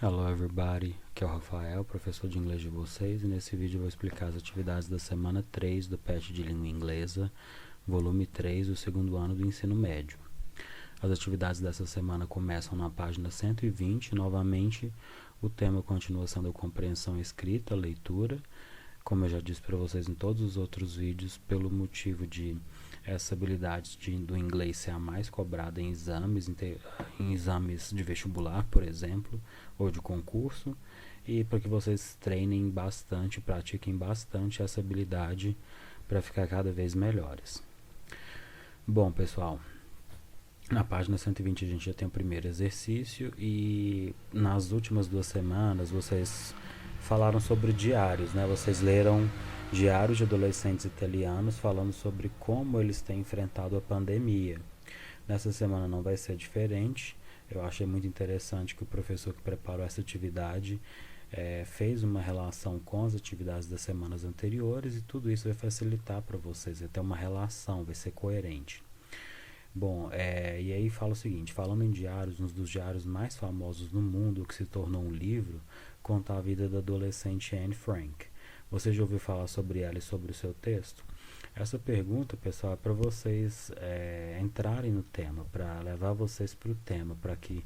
Hello everybody, aqui é o Rafael, professor de inglês de vocês, e nesse vídeo eu vou explicar as atividades da semana 3 do PET de Língua Inglesa, volume 3 do segundo ano do ensino médio. As atividades dessa semana começam na página 120, novamente o tema continua sendo a compreensão escrita, leitura, como eu já disse para vocês em todos os outros vídeos, pelo motivo de essa habilidade do inglês ser a mais cobrada em exames de vestibular, por exemplo, ou de concurso, e para que vocês treinem bastante, pratiquem bastante essa habilidade para ficar cada vez melhores. Bom, pessoal, na página 120 a gente já tem o primeiro exercício e nas últimas 2 semanas vocês falaram sobre diários, né? Vocês leram diários de adolescentes italianos falando sobre como eles têm enfrentado a pandemia. Nessa semana não vai ser diferente. Eu achei muito interessante que o professor que preparou essa atividade fez uma relação com as atividades das semanas anteriores e tudo isso vai facilitar para vocês, vai ter uma relação, vai ser coerente. Bom, e aí fala o seguinte, falando em diários, um dos diários mais famosos no mundo, que se tornou um livro, conta a vida da adolescente Anne Frank. Você já ouviu falar sobre ela e sobre o seu texto? Essa pergunta, pessoal, é para vocês entrarem no tema, para levar vocês para o tema, para que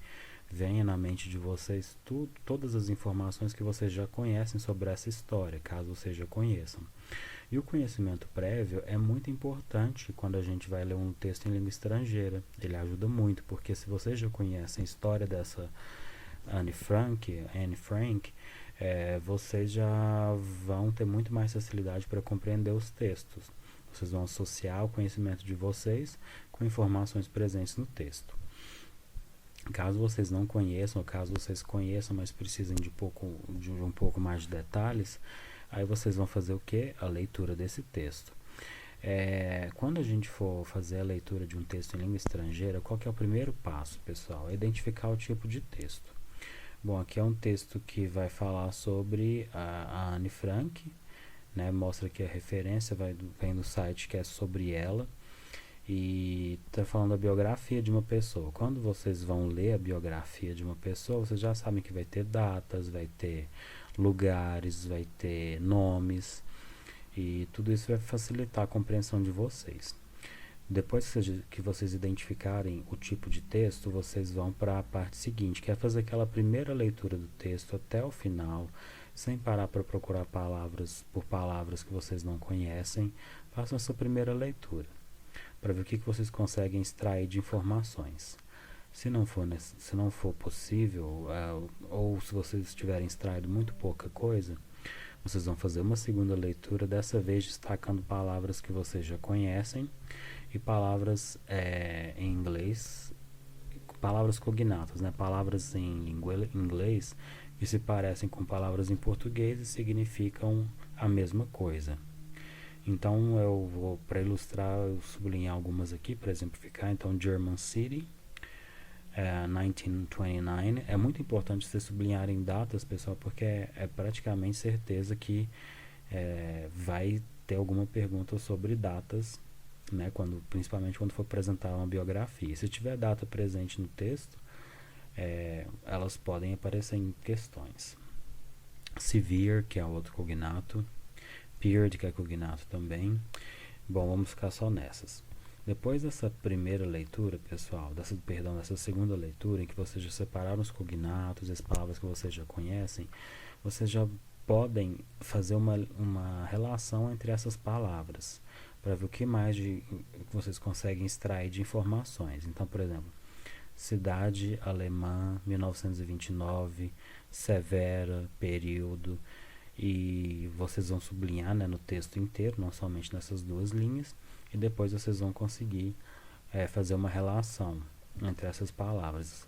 venha na mente de vocês todas as informações que vocês já conhecem sobre essa história, caso vocês já conheçam. E o conhecimento prévio é muito importante quando a gente vai ler um texto em língua estrangeira. Ele ajuda muito, porque se vocês já conhecem a história dessa Anne Frank, vocês já vão ter muito mais facilidade para compreender os textos. Vocês vão associar o conhecimento de vocês com informações presentes no texto. Caso vocês não conheçam, ou caso vocês conheçam, mas precisem de um pouco mais de detalhes, aí vocês vão fazer o quê? A leitura desse texto. Quando a gente for fazer a leitura de um texto em língua estrangeira, qual que é o primeiro passo, pessoal? É identificar o tipo de texto. Bom, aqui é um texto que vai falar sobre a Anne Frank, né? Mostra que a referência vem do site que é sobre ela, e está falando da biografia de uma pessoa. Quando vocês vão ler a biografia de uma pessoa, vocês já sabem que vai ter datas, vai ter lugares, vai ter nomes, e tudo isso vai facilitar a compreensão de vocês. Depois que vocês identificarem o tipo de texto, vocês vão para a parte seguinte, que é fazer aquela primeira leitura do texto até o final, sem parar para procurar palavras por palavras que vocês não conhecem. Façam essa primeira leitura, para ver o que vocês conseguem extrair de informações. Se não for possível, ou se vocês tiverem extraído muito pouca coisa, vocês vão fazer uma segunda leitura, dessa vez destacando palavras que vocês já conhecem e palavras em inglês, palavras cognatas, né? Palavras em inglês que se parecem com palavras em português e significam a mesma coisa. Então eu vou, para ilustrar, eu sublinhar algumas aqui para exemplificar. Então, German City, 1929. É muito importante vocês sublinharem datas, pessoal, porque é praticamente certeza que vai ter alguma pergunta sobre datas, né, principalmente quando for apresentar uma biografia. Se tiver data presente no texto, elas podem aparecer em questões. Severe, que é outro cognato. Period, que é cognato também. Bom, vamos ficar só nessas. Depois dessa primeira leitura, pessoal, dessa segunda leitura, em que vocês já separaram os cognatos, as palavras que vocês já conhecem, vocês já podem fazer uma relação entre essas palavras, para ver o que mais vocês conseguem extrair de informações. Então, por exemplo, cidade alemã, 1929, severa, período, e vocês vão sublinhar, né, no texto inteiro, não somente nessas 2 linhas, e depois vocês vão conseguir fazer uma relação entre essas palavras.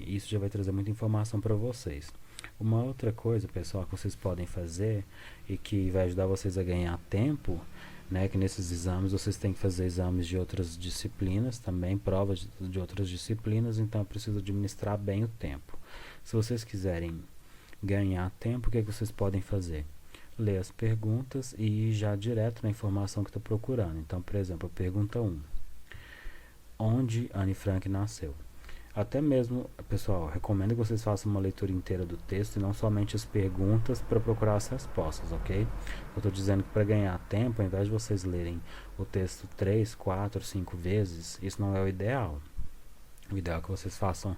Isso já vai trazer muita informação para vocês. Uma outra coisa, pessoal, que vocês podem fazer e que vai ajudar vocês a ganhar tempo, né, que nesses exames vocês têm que fazer exames de outras disciplinas também, provas de outras disciplinas, então é preciso administrar bem o tempo. Se vocês quiserem ganhar tempo, o que vocês podem fazer? Ler as perguntas e ir já direto na informação que está procurando. Então, por exemplo, a pergunta 1. Onde Anne Frank nasceu? Até mesmo, pessoal, recomendo que vocês façam uma leitura inteira do texto e não somente as perguntas para procurar as respostas, ok? Eu estou dizendo que para ganhar tempo, ao invés de vocês lerem o texto 3, 4, 5 vezes, isso não é o ideal. O ideal é que vocês façam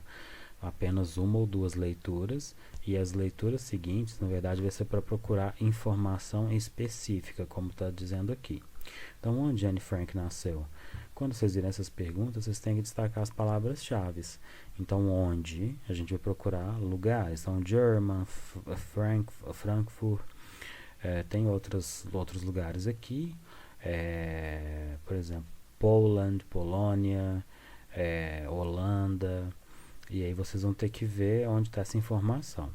apenas uma ou duas leituras, e as leituras seguintes, na verdade, vai ser para procurar informação específica, como está dizendo aqui. Então, onde Anne Frank nasceu? Quando vocês virem essas perguntas, vocês têm que destacar as palavras-chave. Então, onde? A gente vai procurar lugares. Então, German, Frankfurt, tem outros lugares aqui. Por exemplo, Poland, Polônia, Holanda. E aí vocês vão ter que ver onde está essa informação.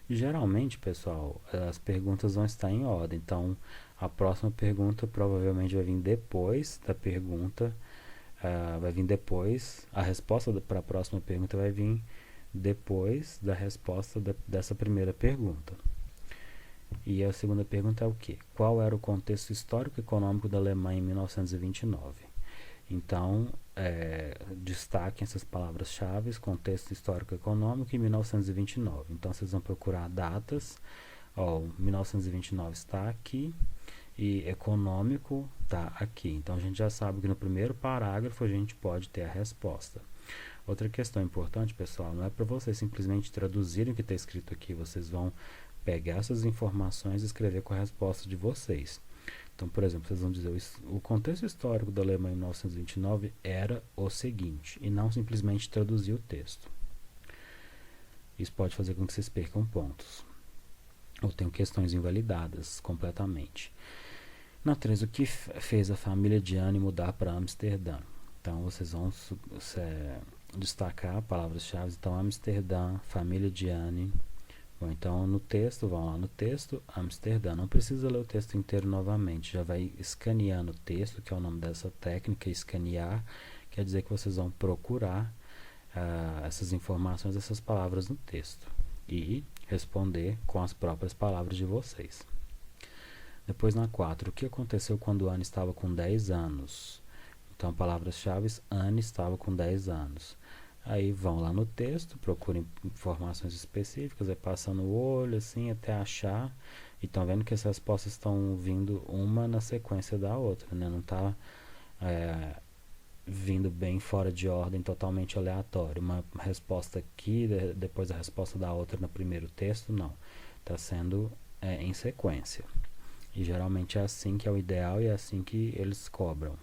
Geralmente, pessoal, as perguntas vão estar em ordem. Então, a próxima pergunta provavelmente vai vir depois da pergunta. A resposta para a próxima pergunta vai vir depois da resposta dessa primeira pergunta. E a segunda pergunta é o quê? Qual era o contexto histórico e econômico da Alemanha em 1929? Então, destaquem essas palavras-chave, contexto histórico e econômico em 1929. Então, vocês vão procurar datas. 1929 está aqui e econômico está aqui. Então, a gente já sabe que no primeiro parágrafo a gente pode ter a resposta. Outra questão importante, pessoal, não é para vocês simplesmente traduzirem o que está escrito aqui. Vocês vão pegar essas informações e escrever com a resposta de vocês. Então, por exemplo, vocês vão dizer o contexto histórico da Alemanha em 1929 era o seguinte, e não simplesmente traduzir o texto. Isso pode fazer com que vocês percam pontos, ou tenham questões invalidadas completamente. Na 3, o que fez a família de Anne mudar para Amsterdã? Então, vocês vão destacar palavras-chave. Então, Amsterdã, família de Anne. Bom, então no texto, vão lá no texto, Amsterdã. Não precisa ler o texto inteiro novamente, já vai escaneando o texto, que é o nome dessa técnica, escanear, quer dizer que vocês vão procurar essas informações, essas palavras no texto e responder com as próprias palavras de vocês. Depois na 4, o que aconteceu quando Anne estava com 10 anos? Então, palavras-chave, Anne estava com 10 anos. Aí vão lá no texto, procurem informações específicas, aí passando o olho assim até achar. E estão vendo que as respostas estão vindo uma na sequência da outra, né? Não está vindo bem fora de ordem, totalmente aleatório. Uma resposta aqui, depois a resposta da outra no primeiro texto, não. Está sendo em sequência. E geralmente é assim que é o ideal e é assim que eles cobram.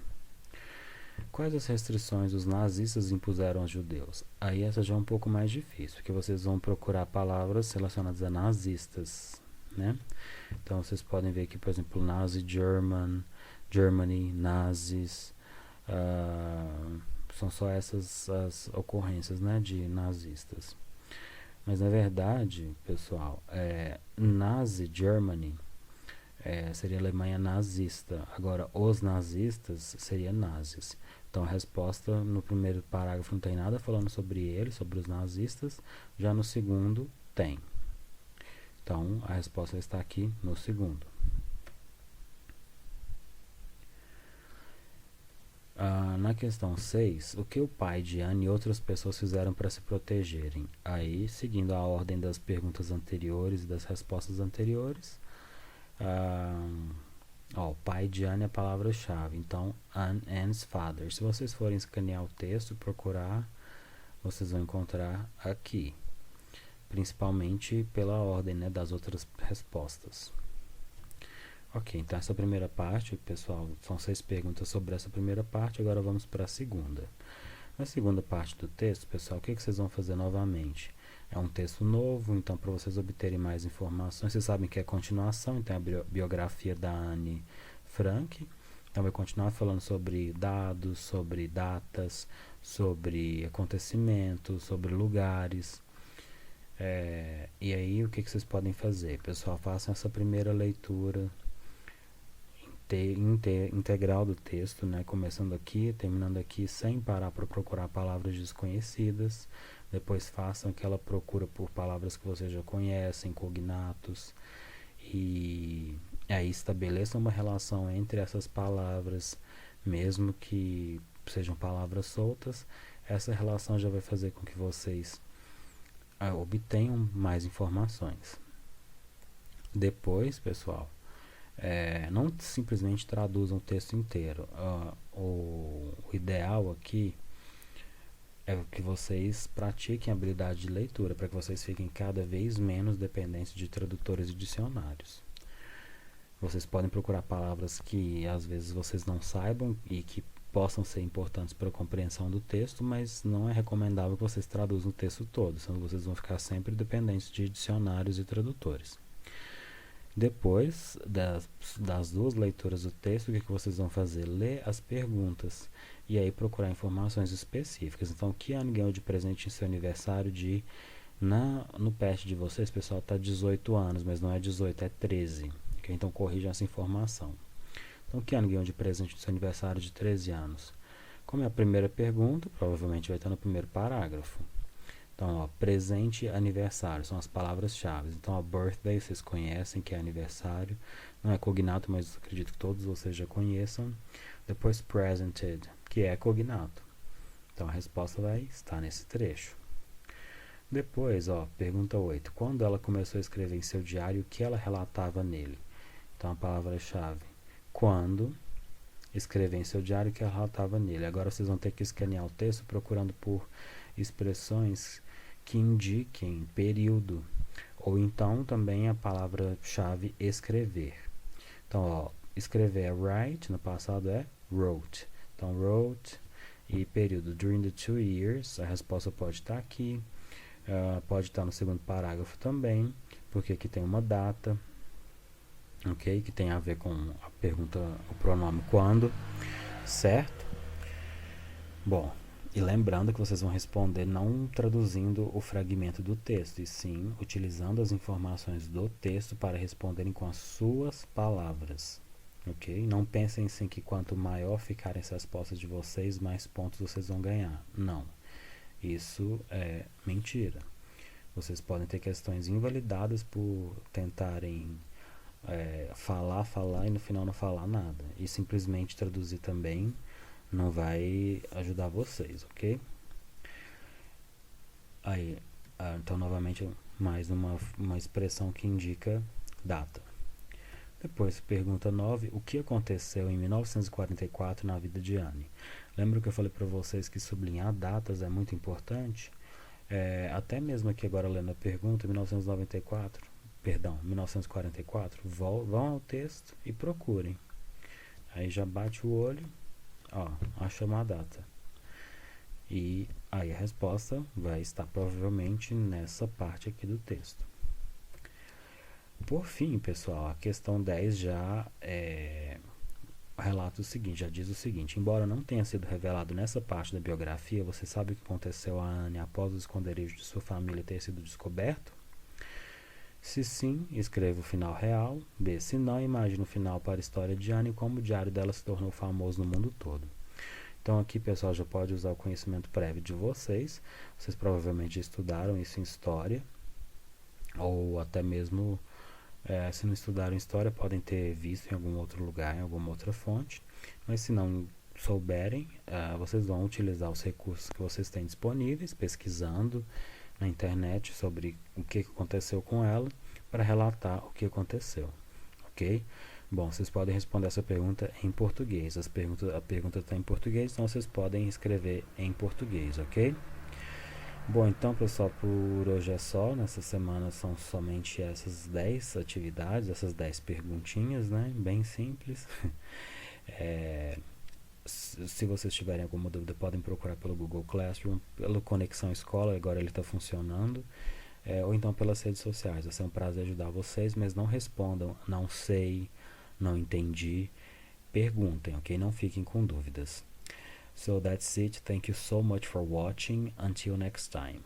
Quais as restrições os nazistas impuseram aos judeus? Aí essa já é um pouco mais difícil, porque vocês vão procurar palavras relacionadas a nazistas, né? Então vocês podem ver aqui, por exemplo, Nazi Germany, nazis, são só essas as ocorrências, né, de nazistas. Mas na verdade, pessoal, Nazi Germany seria Alemanha nazista. Agora, os nazistas seria nazis. Então, a resposta no primeiro parágrafo não tem nada falando sobre eles, sobre os nazistas. Já no segundo, tem. Então, a resposta está aqui no segundo. Na questão 6, o que o pai de Anne e outras pessoas fizeram para se protegerem? Aí, seguindo a ordem das perguntas anteriores e das respostas anteriores, o pai de Anne é a palavra-chave. Então, Anne's father. Se vocês forem escanear o texto e procurar, vocês vão encontrar aqui, principalmente pela ordem, né, das outras respostas. Ok, então essa primeira parte, pessoal, são 6 perguntas sobre essa primeira parte. Agora vamos para a segunda. Na segunda parte do texto, pessoal, o que vocês vão fazer novamente? É um texto novo, então para vocês obterem mais informações, vocês sabem que é continuação, então é a biografia da Anne Frank. Então vai continuar falando sobre dados, sobre datas, sobre acontecimentos, sobre lugares. E aí o que vocês podem fazer? Pessoal, façam essa primeira leitura integral do texto, né? Começando aqui, terminando aqui, sem parar para procurar palavras desconhecidas. Depois façam aquela procura por palavras que vocês já conhecem, cognatos, e aí estabeleçam uma relação entre essas palavras, mesmo que sejam palavras soltas. Essa relação já vai fazer com que vocês obtenham mais informações. Depois, pessoal, não simplesmente traduzam o texto inteiro. O ideal aqui é que vocês pratiquem a habilidade de leitura para que vocês fiquem cada vez menos dependentes de tradutores e dicionários. Vocês podem procurar palavras que às vezes vocês não saibam e que possam ser importantes para a compreensão do texto, mas não é recomendável que vocês traduzam o texto todo, senão vocês vão ficar sempre dependentes de dicionários e tradutores. Depois das duas leituras do texto, o que vocês vão fazer? Ler as perguntas e aí procurar informações específicas. Então, que ano ganhou de presente em seu aniversário no PET de vocês, pessoal, está 18 anos, mas não é 18, é 13. Okay? Então, corrijam essa informação. Então, que ano ganhou de presente no seu aniversário de 13 anos? Como é a primeira pergunta, provavelmente vai estar no primeiro parágrafo. Então, presente, aniversário, são as palavras-chave. Então, birthday, vocês conhecem, que é aniversário. Não é cognato, mas acredito que todos vocês já conheçam. Depois, presented, que é cognato. Então, a resposta vai estar nesse trecho. Depois, pergunta 8. Quando ela começou a escrever em seu diário, o que ela relatava nele? Então, a palavra-chave. Quando escrever em seu diário, o que ela relatava nele? Agora, vocês vão ter que escanear o texto procurando por expressões que indiquem período, ou então também a palavra-chave escrever. Então, escrever é write, no passado é wrote. Então, wrote e período. During the 2 years, a resposta pode estar aqui, pode estar no segundo parágrafo também, porque aqui tem uma data, ok? Que tem a ver com a pergunta, o pronome quando, certo? Bom, e lembrando que vocês vão responder não traduzindo o fragmento do texto, e sim utilizando as informações do texto para responderem com as suas palavras. Ok? Não pensem assim que quanto maior ficarem as respostas de vocês, mais pontos vocês vão ganhar. Não. Isso é mentira. Vocês podem ter questões invalidadas por tentarem falar e no final não falar nada. E simplesmente traduzir também não vai ajudar vocês, ok? Aí, então novamente mais uma expressão que indica data. Depois, pergunta 9, o que aconteceu em 1944 na vida de Anne? Lembra que eu falei para vocês que sublinhar datas é muito importante? Até mesmo aqui agora lendo a pergunta, 1944, vão ao texto e procurem. Aí já bate o olho, acha uma data. E aí a resposta vai estar provavelmente nessa parte aqui do texto. Por fim, pessoal, a questão 10 já relata o seguinte, já diz o seguinte: embora não tenha sido revelado nessa parte da biografia, você sabe o que aconteceu a Anne após o esconderijo de sua família ter sido descoberto? Se sim, escreva o final real. B. Se não, imagine o final para a história de Anne e como o diário dela se tornou famoso no mundo todo. Então aqui, pessoal, já pode usar o conhecimento prévio de vocês. Vocês provavelmente estudaram isso em história, ou até mesmo, se não estudaram história, podem ter visto em algum outro lugar, em alguma outra fonte. Mas se não souberem, vocês vão utilizar os recursos que vocês têm disponíveis, pesquisando na internet sobre o que aconteceu com ela, para relatar o que aconteceu, ok? Bom, vocês podem responder essa pergunta em português. A pergunta está em português, então vocês podem escrever em português, ok? Bom, então, pessoal, por hoje é só. Nessa semana são somente essas 10 atividades, essas 10 perguntinhas, né? Bem simples. Se vocês tiverem alguma dúvida, podem procurar pelo Google Classroom, pela Conexão Escola, agora ele está funcionando, ou então pelas redes sociais. Vai ser um prazer ajudar vocês, mas não respondam, não sei, não entendi. Perguntem, ok? Não fiquem com dúvidas. So that's it. Thank you so much for watching. Until next time.